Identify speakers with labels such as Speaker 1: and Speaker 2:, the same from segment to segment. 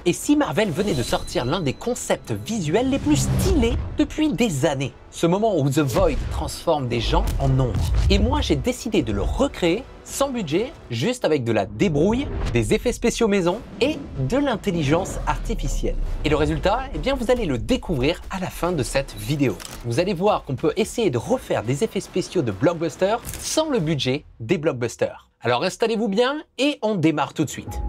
Speaker 1: Et si Marvel venait de sortir l'un des concepts visuels les plus stylés depuis des années? Ce moment où The Void transforme des gens en ombres. Et moi, j'ai décidé de le recréer sans budget, juste avec de la débrouille, des effets spéciaux maison et de l'intelligence artificielle. Et le résultat, eh bien, vous allez le découvrir à la fin de cette vidéo. Vous allez voir qu'on peut essayer de refaire des effets spéciaux de blockbusters sans le budget des blockbusters. Alors installez-vous bien et on démarre tout de suite.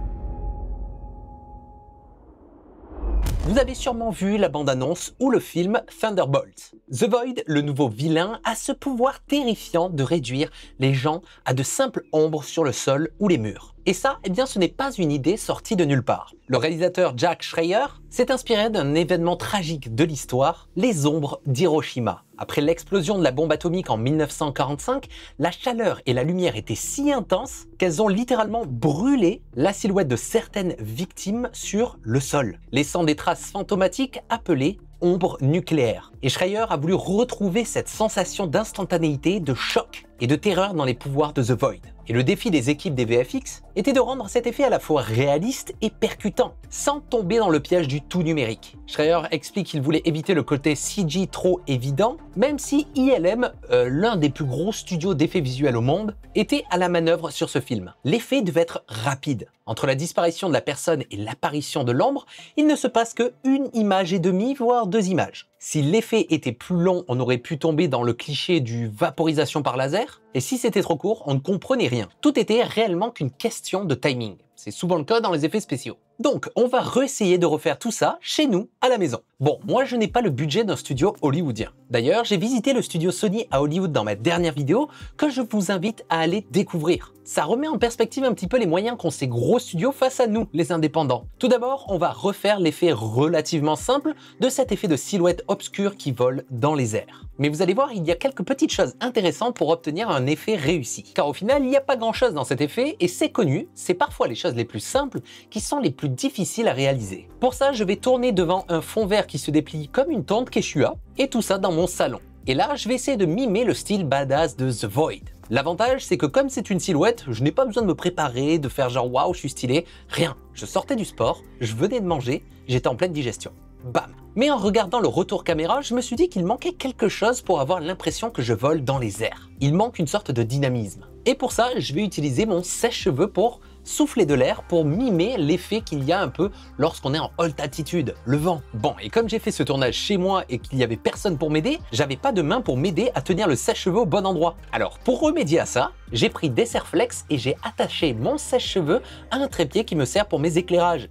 Speaker 1: Vous avez sûrement vu la bande-annonce ou le film Thunderbolts. The Void, le nouveau vilain, a ce pouvoir terrifiant de réduire les gens à de simples ombres sur le sol ou les murs. Et ça, eh bien, ce n'est pas une idée sortie de nulle part. Le réalisateur Jack Schreier s'est inspiré d'un événement tragique de l'histoire, les ombres d'Hiroshima. Après l'explosion de la bombe atomique en 1945, la chaleur et la lumière étaient si intenses qu'elles ont littéralement brûlé la silhouette de certaines victimes sur le sol, laissant des traces fantomatiques appelées ombres nucléaires. Et Schreier a voulu retrouver cette sensation d'instantanéité, de choc et de terreur dans les pouvoirs de The Void. Et le défi des équipes des VFX était de rendre cet effet à la fois réaliste et percutant, sans tomber dans le piège du tout numérique. Schreier explique qu'il voulait éviter le côté CG trop évident, même si ILM, l'un des plus gros studios d'effets visuels au monde, était à la manœuvre sur ce film. L'effet devait être rapide. Entre la disparition de la personne et l'apparition de l'ombre, il ne se passe qu'une image et demie, voire 2 images. Si l'effet était plus long, on aurait pu tomber dans le cliché du vaporisation par laser, et si c'était trop court, on ne comprenait rien. Tout était réellement qu'une question de timing. C'est souvent le cas dans les effets spéciaux. Donc, on va réessayer de refaire tout ça chez nous, à la maison. Bon, moi je n'ai pas le budget d'un studio hollywoodien. D'ailleurs, j'ai visité le studio Sony à Hollywood dans ma dernière vidéo, que je vous invite à aller découvrir. Ça remet en perspective un petit peu les moyens qu'ont ces gros studios face à nous, les indépendants. Tout d'abord, on va refaire l'effet relativement simple de cet effet de silhouette obscure qui vole dans les airs. Mais vous allez voir, il y a quelques petites choses intéressantes pour obtenir un effet réussi. Car au final, il n'y a pas grand chose dans cet effet, et c'est connu, c'est parfois les choses les plus simples qui sont les plus difficiles à réaliser. Pour ça, je vais tourner devant un fond vert qui se déplie comme une tente Quechua, et tout ça dans mon salon. Et là, je vais essayer de mimer le style badass de The Void. L'avantage, c'est que comme c'est une silhouette, je n'ai pas besoin de me préparer, de faire genre waouh, je suis stylé, rien. Je sortais du sport, je venais de manger, j'étais en pleine digestion. Bam! Mais en regardant le retour caméra, je me suis dit qu'il manquait quelque chose pour avoir l'impression que je vole dans les airs. Il manque une sorte de dynamisme. Et pour ça, je vais utiliser mon sèche-cheveux pour souffler de l'air pour mimer l'effet qu'il y a un peu lorsqu'on est en haute altitude, le vent. Bon, et comme j'ai fait ce tournage chez moi et qu'il n'y avait personne pour m'aider, j'avais pas de main pour m'aider à tenir le sèche-cheveux au bon endroit. Alors, pour remédier à ça, j'ai pris des serre-flex et j'ai attaché mon sèche-cheveux à un trépied qui me sert pour mes éclairages.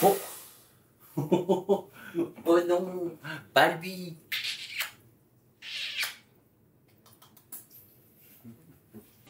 Speaker 1: Oh. Oh non, pas lui.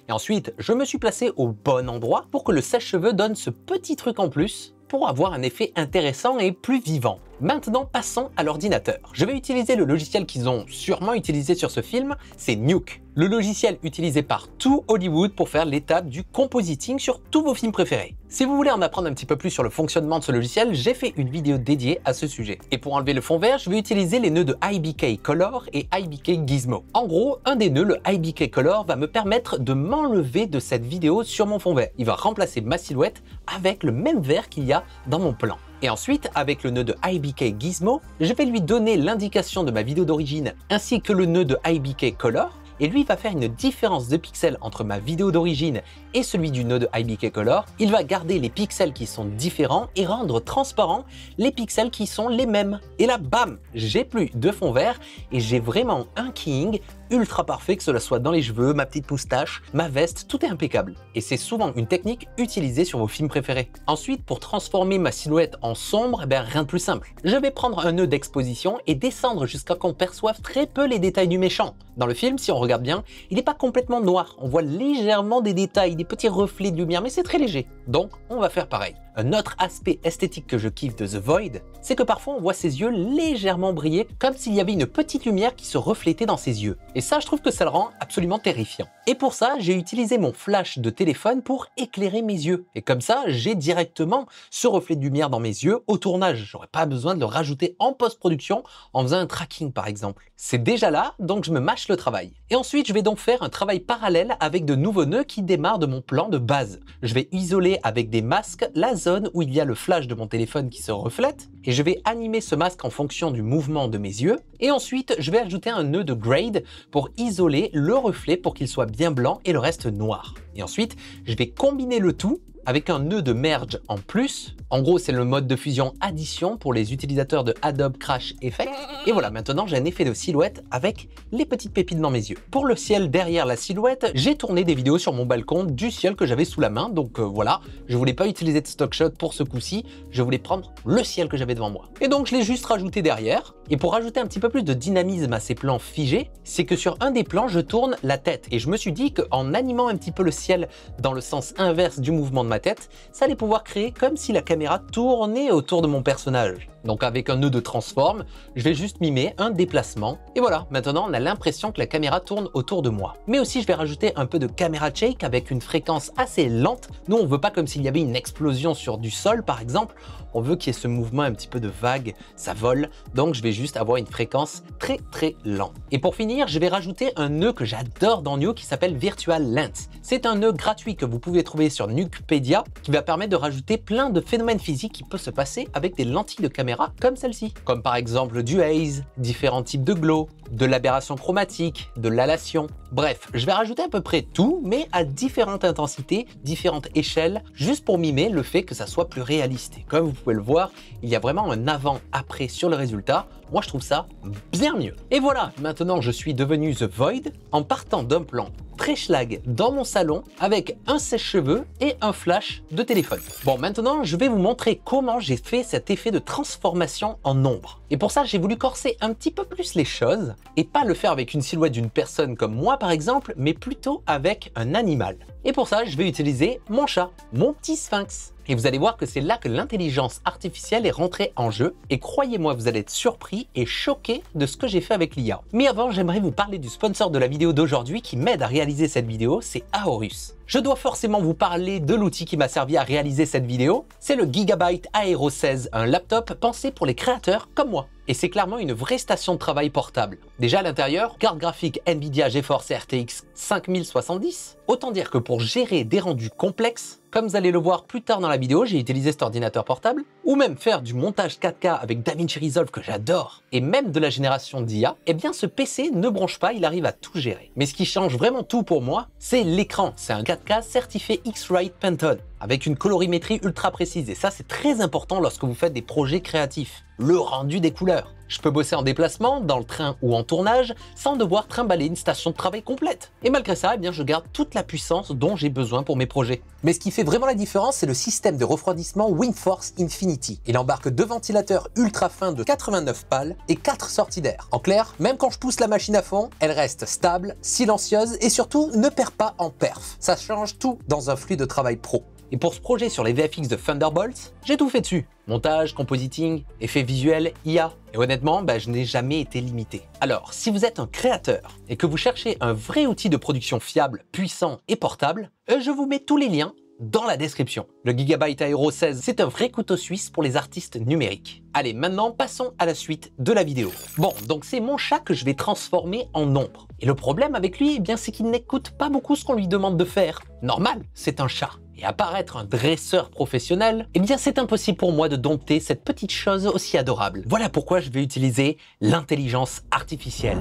Speaker 1: Et ensuite, je me suis placé au bon endroit pour que le sèche-cheveux donne ce petit truc en plus pour avoir un effet intéressant et plus vivant. Maintenant, passons à l'ordinateur. Je vais utiliser le logiciel qu'ils ont sûrement utilisé sur ce film, c'est Nuke. Le logiciel utilisé par tout Hollywood pour faire l'étape du compositing sur tous vos films préférés. Si vous voulez en apprendre un petit peu plus sur le fonctionnement de ce logiciel, j'ai fait une vidéo dédiée à ce sujet. Et pour enlever le fond vert, je vais utiliser les nœuds de IBK Color et IBK Gizmo. En gros, un des nœuds, le IBK Color, va me permettre de m'enlever de cette vidéo sur mon fond vert. Il va remplacer ma silhouette avec le même vert qu'il y a dans mon plan. Et ensuite, avec le nœud de IBK Gizmo, je vais lui donner l'indication de ma vidéo d'origine ainsi que le nœud de IBK Color. Et lui va faire une différence de pixels entre ma vidéo d'origine et celui du nœud de IBK Color. Il va garder les pixels qui sont différents et rendre transparents les pixels qui sont les mêmes. Et là, bam, j'ai plus de fond vert et j'ai vraiment un keying ultra parfait, que cela soit dans les cheveux, ma petite moustache, ma veste, tout est impeccable. Et c'est souvent une technique utilisée sur vos films préférés. Ensuite, pour transformer ma silhouette en sombre, rien de plus simple. Je vais prendre un nœud d'exposition et descendre jusqu'à qu'on perçoive très peu les détails du méchant. Dans le film, si on regarde bien, il n'est pas complètement noir. On voit légèrement des détails, des petits reflets de lumière, mais c'est très léger. Donc, on va faire pareil. Un autre aspect esthétique que je kiffe de The Void, c'est que parfois on voit ses yeux légèrement briller comme s'il y avait une petite lumière qui se reflétait dans ses yeux. Et ça, je trouve que ça le rend absolument terrifiant. Et pour ça, j'ai utilisé mon flash de téléphone pour éclairer mes yeux. Et comme ça, j'ai directement ce reflet de lumière dans mes yeux au tournage. J'aurais pas besoin de le rajouter en post-production en faisant un tracking par exemple. C'est déjà là, donc je me mâche le travail. Et ensuite, je vais donc faire un travail parallèle avec de nouveaux nœuds qui démarrent de mon plan de base. Je vais isoler avec des masques la zone où il y a le flash de mon téléphone qui se reflète et je vais animer ce masque en fonction du mouvement de mes yeux. Et ensuite, je vais ajouter un nœud de grade pour isoler le reflet pour qu'il soit bien blanc et le reste noir. Et ensuite, je vais combiner le tout avec un nœud de merge en plus. En gros, c'est le mode de fusion addition pour les utilisateurs de Adobe Crash Effect. Et voilà, maintenant j'ai un effet de silhouette avec les petites pépites dans mes yeux. Pour le ciel derrière la silhouette, j'ai tourné des vidéos sur mon balcon du ciel que j'avais sous la main. Donc voilà, je voulais pas utiliser de stock shot pour ce coup-ci, je voulais prendre le ciel que j'avais devant moi. Et donc je l'ai juste rajouté derrière. Et pour rajouter un petit peu plus de dynamisme à ces plans figés, c'est que sur un des plans, je tourne la tête. Et je me suis dit qu'en animant un petit peu le ciel dans le sens inverse du mouvement de ma tête, ça allait pouvoir créer comme si la caméra tournait autour de mon personnage. Donc avec un nœud de transform, je vais juste mimer un déplacement. Et voilà, maintenant on a l'impression que la caméra tourne autour de moi. Mais aussi je vais rajouter un peu de camera shake avec une fréquence assez lente. Nous on veut pas comme s'il y avait une explosion sur du sol par exemple. On veut qu'il y ait ce mouvement un petit peu de vague, ça vole. Donc je vais juste avoir une fréquence très très lente. Et pour finir, je vais rajouter un nœud que j'adore dans Neo qui s'appelle Virtual Lens. C'est un nœud gratuit que vous pouvez trouver sur Nukepedia qui va permettre de rajouter plein de phénomènes physiques qui peuvent se passer avec des lentilles de caméra comme celle-ci. Comme par exemple du haze, différents types de glow, de l'aberration chromatique, de l'halation. Bref, je vais rajouter à peu près tout, mais à différentes intensités, différentes échelles, juste pour mimer le fait que ça soit plus réaliste. Et comme vous pouvez le voir, il y a vraiment un avant-après sur le résultat. Moi, je trouve ça bien mieux. Et voilà, maintenant je suis devenu The Void en partant d'un plan très schlag dans mon salon avec un sèche-cheveux et un flash de téléphone. Bon, maintenant, je vais vous montrer comment j'ai fait cet effet de transformation en ombre. Et pour ça, j'ai voulu corser un petit peu plus les choses et pas le faire avec une silhouette d'une personne comme moi, par exemple, mais plutôt avec un animal. Et pour ça, je vais utiliser mon chat, mon petit sphinx. Et vous allez voir que c'est là que l'intelligence artificielle est rentrée en jeu. Et croyez-moi, vous allez être surpris et choqué de ce que j'ai fait avec l'IA. Mais avant, j'aimerais vous parler du sponsor de la vidéo d'aujourd'hui qui m'aide à réaliser cette vidéo, c'est Aorus. Je dois forcément vous parler de l'outil qui m'a servi à réaliser cette vidéo. C'est le Gigabyte Aero 16, un laptop pensé pour les créateurs comme moi. Et c'est clairement une vraie station de travail portable. Déjà à l'intérieur, carte graphique Nvidia GeForce RTX 5070. Autant dire que pour gérer des rendus complexes, comme vous allez le voir plus tard dans la vidéo, j'ai utilisé cet ordinateur portable, ou même faire du montage 4K avec DaVinci Resolve que j'adore, et même de la génération d'IA, eh bien ce PC ne bronche pas, il arrive à tout gérer. Mais ce qui change vraiment tout pour moi, c'est l'écran. C'est un 4K certifié X-Rite Pantone, avec une colorimétrie ultra précise, et ça c'est très important lorsque vous faites des projets créatifs. Le rendu des couleurs. Je peux bosser en déplacement, dans le train ou en tournage, sans devoir trimballer une station de travail complète. Et malgré ça, eh bien, je garde toute la puissance dont j'ai besoin pour mes projets. Mais ce qui fait vraiment la différence, c'est le système de refroidissement WindForce Infinity. Il embarque 2 ventilateurs ultra fins de 89 pales et 4 sorties d'air. En clair, même quand je pousse la machine à fond, elle reste stable, silencieuse et surtout ne perd pas en perf. Ça change tout dans un flux de travail pro. Et pour ce projet sur les VFX de Thunderbolts, j'ai tout fait dessus. Montage, compositing, effets visuels, IA. Et honnêtement, je n'ai jamais été limité. Alors, si vous êtes un créateur et que vous cherchez un vrai outil de production fiable, puissant et portable, je vous mets tous les liens dans la description. Le Gigabyte Aero 16, c'est un vrai couteau suisse pour les artistes numériques. Allez, maintenant, passons à la suite de la vidéo. Bon, donc c'est mon chat que je vais transformer en ombre. Et le problème avec lui, eh bien, c'est qu'il n'écoute pas beaucoup ce qu'on lui demande de faire. Normal, c'est un chat. Et à part être un dresseur professionnel, eh bien c'est impossible pour moi de dompter cette petite chose aussi adorable. Voilà pourquoi je vais utiliser l'intelligence artificielle.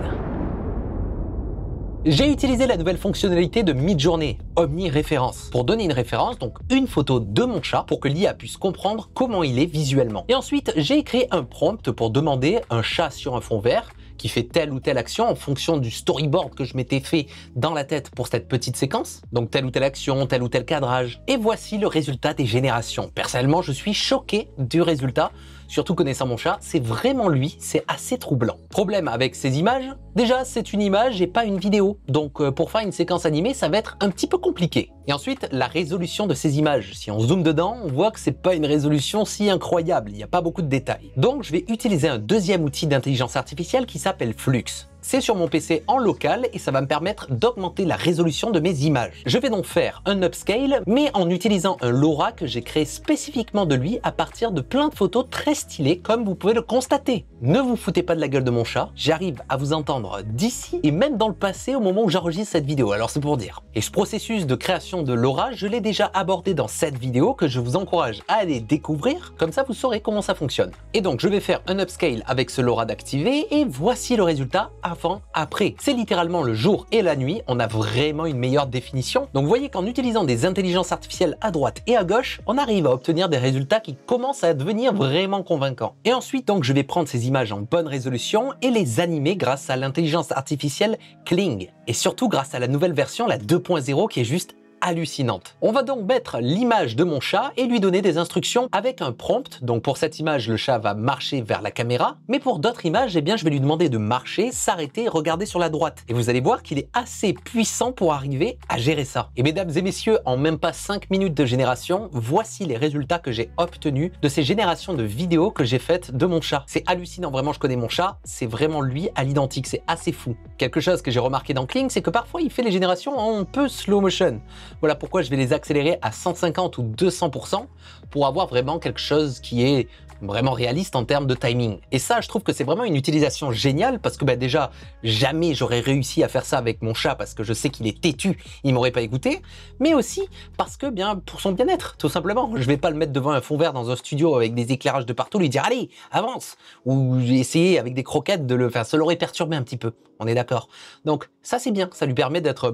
Speaker 1: J'ai utilisé la nouvelle fonctionnalité de Midjourney, Omniréférence, pour donner une référence, donc une photo de mon chat, pour que l'IA puisse comprendre comment il est visuellement. Et ensuite, j'ai créé un prompt pour demander un chat sur un fond vert, qui fait telle ou telle action en fonction du storyboard que je m'étais fait dans la tête pour cette petite séquence. Donc telle ou telle action, tel ou tel cadrage. Et voici le résultat des générations. Personnellement, je suis choqué du résultat. Surtout connaissant mon chat, c'est vraiment lui, c'est assez troublant. Problème avec ces images, déjà c'est une image et pas une vidéo. Donc pour faire une séquence animée, ça va être un petit peu compliqué. Et ensuite, la résolution de ces images. Si on zoome dedans, on voit que c'est pas une résolution si incroyable, il n'y a pas beaucoup de détails. Donc je vais utiliser un deuxième outil d'intelligence artificielle qui s'appelle Flux. c'est sur mon PC en local et ça va me permettre d'augmenter la résolution de mes images. Je vais donc faire un upscale, mais en utilisant un LoRa que j'ai créé spécifiquement de lui à partir de plein de photos très stylées, comme vous pouvez le constater. Ne vous foutez pas de la gueule de mon chat, j'arrive à vous entendre d'ici et même dans le passé au moment où j'enregistre cette vidéo, alors c'est pour dire. Et ce processus de création de LoRa, je l'ai déjà abordé dans cette vidéo que je vous encourage à aller découvrir, comme ça vous saurez comment ça fonctionne. Et donc je vais faire un upscale avec ce LoRa d'activer et voici le résultat avant, après. C'est littéralement le jour et la nuit, on a vraiment une meilleure définition. Donc vous voyez qu'en utilisant des intelligences artificielles à droite et à gauche, on arrive à obtenir des résultats qui commencent à devenir vraiment convaincants. Et ensuite donc je vais prendre ces images en bonne résolution et les animer grâce à l'intelligence artificielle Kling. Et surtout grâce à la nouvelle version, la 2.0, qui est juste hallucinante. On va donc mettre l'image de mon chat et lui donner des instructions avec un prompt. Donc pour cette image, le chat va marcher vers la caméra, mais pour d'autres images, eh bien, je vais lui demander de marcher, s'arrêter, regarder sur la droite. Et vous allez voir qu'il est assez puissant pour arriver à gérer ça. Et mesdames et messieurs, en même pas 5 minutes de génération, voici les résultats que j'ai obtenus de ces générations de vidéos que j'ai faites de mon chat. C'est hallucinant, vraiment, je connais mon chat, c'est vraiment lui à l'identique, c'est assez fou. Quelque chose que j'ai remarqué dans Kling, c'est que parfois il fait les générations en un peu slow motion. Voilà pourquoi je vais les accélérer à 150 ou 200% pour avoir vraiment quelque chose qui est vraiment réaliste en termes de timing. Et ça, je trouve que c'est vraiment une utilisation géniale parce que déjà, jamais j'aurais réussi à faire ça avec mon chat parce que je sais qu'il est têtu, il m'aurait pas écouté, mais aussi parce que pour son bien-être, tout simplement. Je vais pas le mettre devant un fond vert dans un studio avec des éclairages de partout, lui dire allez, avance, ou essayer avec des croquettes de le faire, ça l'aurait perturbé un petit peu, on est d'accord. Donc ça c'est bien, ça lui permet d'être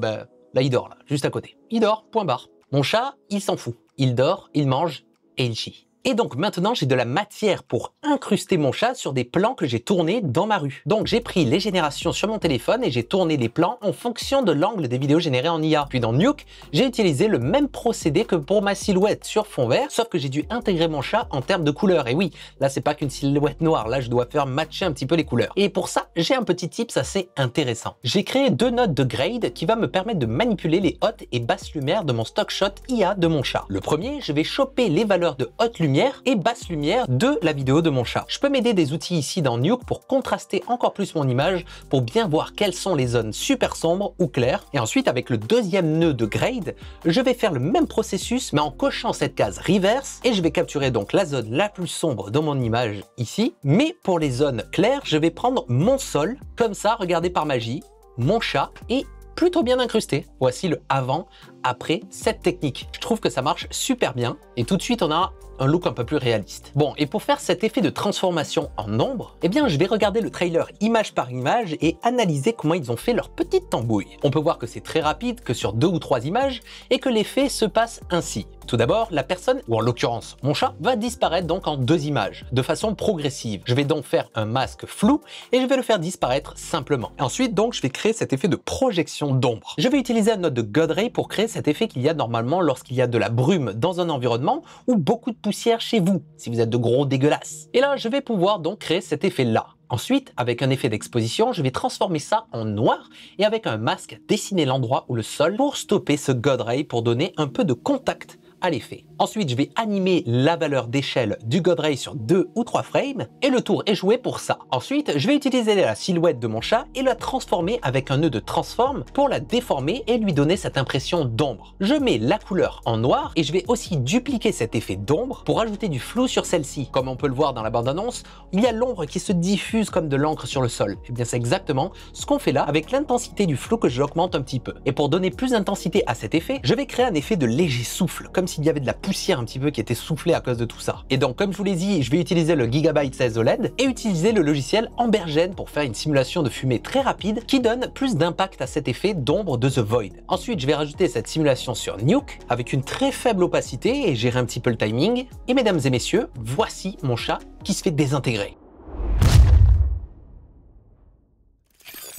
Speaker 1: là, il dort, là, juste à côté. Il dort, point barre. Mon chat, il s'en fout. Il dort, il mange et il chie. Et donc maintenant, j'ai de la matière pour incruster mon chat sur des plans que j'ai tournés dans ma rue. Donc j'ai pris les générations sur mon téléphone et j'ai tourné les plans en fonction de l'angle des vidéos générées en IA. Puis dans Nuke, j'ai utilisé le même procédé que pour ma silhouette sur fond vert, sauf que j'ai dû intégrer mon chat en termes de couleurs. Et oui, là c'est pas qu'une silhouette noire, là je dois faire matcher un petit peu les couleurs. Et pour ça, j'ai un petit tips assez intéressant. J'ai créé 2 nodes de grade qui va me permettre de manipuler les hautes et basses lumières de mon stock shot IA de mon chat. Le premier, je vais choper les valeurs de haute lumière et basse lumière de la vidéo de mon chat. Je peux m'aider des outils ici dans Nuke pour contraster encore plus mon image pour bien voir quelles sont les zones super sombres ou claires. Et ensuite, avec le deuxième nœud de grade, je vais faire le même processus mais en cochant cette case reverse et je vais capturer donc la zone la plus sombre de mon image ici. Mais pour les zones claires, je vais prendre mon sol. Comme ça, regardez par magie, mon chat est plutôt bien incrusté. Voici le avant, après cette technique. Je trouve que ça marche super bien et tout de suite on a un look un peu plus réaliste. Bon, et pour faire cet effet de transformation en ombre, eh bien je vais regarder le trailer image par image et analyser comment ils ont fait leur petite tambouille. On peut voir que c'est très rapide, que sur 2 ou 3 images, et que l'effet se passe ainsi. Tout d'abord, la personne, ou en l'occurrence mon chat, va disparaître donc en 2 images, de façon progressive. Je vais donc faire un masque flou et je vais le faire disparaître simplement. Ensuite donc, je vais créer cet effet de projection d'ombre. Je vais utiliser un node de God Ray pour créer cet effet qu'il y a normalement lorsqu'il y a de la brume dans un environnement ou beaucoup de poussière chez vous, si vous êtes de gros dégueulasses. Et là, je vais pouvoir donc créer cet effet-là. Ensuite, avec un effet d'exposition, je vais transformer ça en noir et avec un masque dessiner l'endroit ou le sol pour stopper ce God Ray pour donner un peu de contact à l'effet. Ensuite, je vais animer la valeur d'échelle du God Ray sur 2 ou 3 frames et le tour est joué pour ça. Ensuite, je vais utiliser la silhouette de mon chat et la transformer avec un nœud de transform pour la déformer et lui donner cette impression d'ombre. Je mets la couleur en noir et je vais aussi dupliquer cet effet d'ombre pour ajouter du flou sur celle-ci. Comme on peut le voir dans la bande-annonce, il y a l'ombre qui se diffuse comme de l'encre sur le sol. Et bien c'est exactement ce qu'on fait là avec l'intensité du flou que je l'augmente un petit peu. Et pour donner plus d'intensité à cet effet, je vais créer un effet de léger souffle, comme s'il y avait de la poussière un petit peu qui était soufflée à cause de tout ça. Et donc comme je vous l'ai dit, je vais utiliser le Gigabyte 16 OLED et utiliser le logiciel Ambergen pour faire une simulation de fumée très rapide qui donne plus d'impact à cet effet d'ombre de The Void. Ensuite, je vais rajouter cette simulation sur Nuke avec une très faible opacité et gérer un petit peu le timing. Et mesdames et messieurs, voici mon chat qui se fait désintégrer.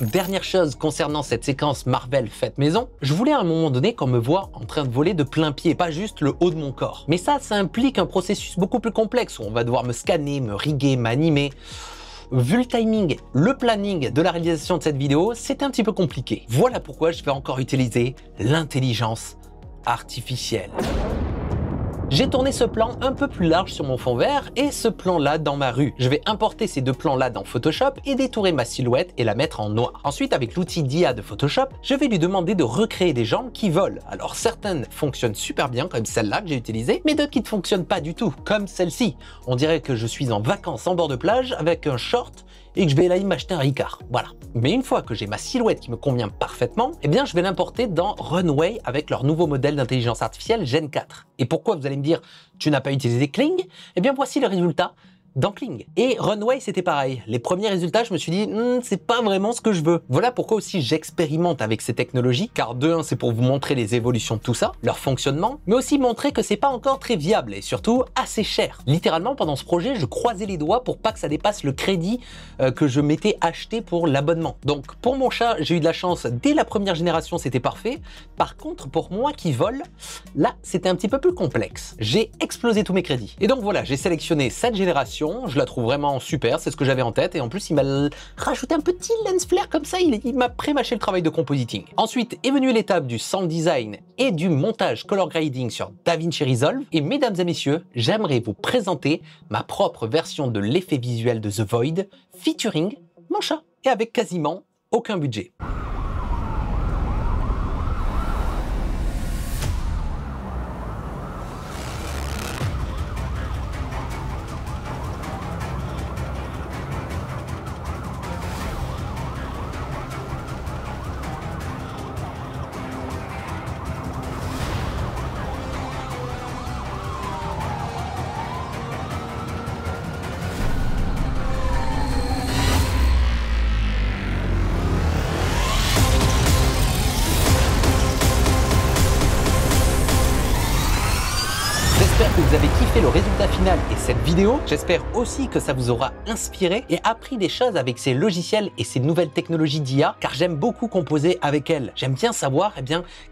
Speaker 1: Dernière chose concernant cette séquence Marvel faite maison, je voulais à un moment donné qu'on me voit en train de voler de plein pied, pas juste le haut de mon corps. Mais ça implique un processus beaucoup plus complexe où on va devoir me scanner, me riguer, m'animer. Vu le timing, le planning de la réalisation de cette vidéo, c'est un petit peu compliqué. Voilà pourquoi je vais encore utiliser l'intelligence artificielle. J'ai tourné ce plan un peu plus large sur mon fond vert et ce plan-là dans ma rue. Je vais importer ces deux plans-là dans Photoshop et détourer ma silhouette et la mettre en noir. Ensuite, avec l'outil d'IA de Photoshop, je vais lui demander de recréer des jambes qui volent. Alors certaines fonctionnent super bien, comme celle-là que j'ai utilisée, mais d'autres qui ne fonctionnent pas du tout, comme celle-ci. On dirait que je suis en vacances en bord de plage avec un short et que je vais aller m'acheter un Ricard. Voilà. Mais une fois que j'ai ma silhouette qui me convient parfaitement, eh bien je vais l'importer dans Runway avec leur nouveau modèle d'intelligence artificielle Gen 4. Et pourquoi, vous allez me dire, tu n'as pas utilisé Kling? Eh bien voici le résultat dans Kling. Et Runway, c'était pareil. Les premiers résultats, je me suis dit, c'est pas vraiment ce que je veux. Voilà pourquoi aussi j'expérimente avec ces technologies, car de un, c'est pour vous montrer les évolutions de tout ça, leur fonctionnement, mais aussi montrer que c'est pas encore très viable et surtout assez cher. Littéralement, pendant ce projet, je croisais les doigts pour pas que ça dépasse le crédit que je m'étais acheté pour l'abonnement. Donc pour mon chat, j'ai eu de la chance, dès la première génération, c'était parfait. Par contre, pour moi qui vole, là, c'était un petit peu plus complexe. J'ai explosé tous mes crédits. Et donc voilà, j'ai sélectionné cette génération. Je la trouve vraiment super, c'est ce que j'avais en tête et en plus il m'a rajouté un petit lens flare comme ça, il m'a pré-mâché le travail de compositing. Ensuite est venue l'étape du sound design et du montage color grading sur DaVinci Resolve et mesdames et messieurs, j'aimerais vous présenter ma propre version de l'effet visuel de The Void featuring mon chat et avec quasiment aucun budget. J'espère que vous avez kiffé le résultat final et cette vidéo. J'espère aussi que ça vous aura inspiré et appris des choses avec ces logiciels et ces nouvelles technologies d'IA, car j'aime beaucoup composer avec elles. J'aime bien savoir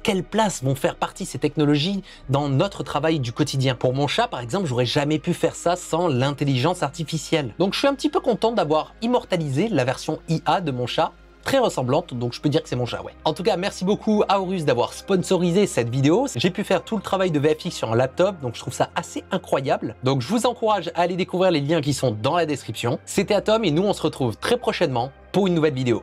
Speaker 1: quelle place vont faire partie ces technologies dans notre travail du quotidien. Pour mon chat, par exemple, j'aurais jamais pu faire ça sans l'intelligence artificielle. Donc je suis un petit peu content d'avoir immortalisé la version IA de mon chat, très ressemblante, donc je peux dire que c'est mon chat, ouais. En tout cas, merci beaucoup à Aorus d'avoir sponsorisé cette vidéo. J'ai pu faire tout le travail de VFX sur un laptop, donc je trouve ça assez incroyable. Donc je vous encourage à aller découvrir les liens qui sont dans la description. C'était Atom et nous on se retrouve très prochainement pour une nouvelle vidéo.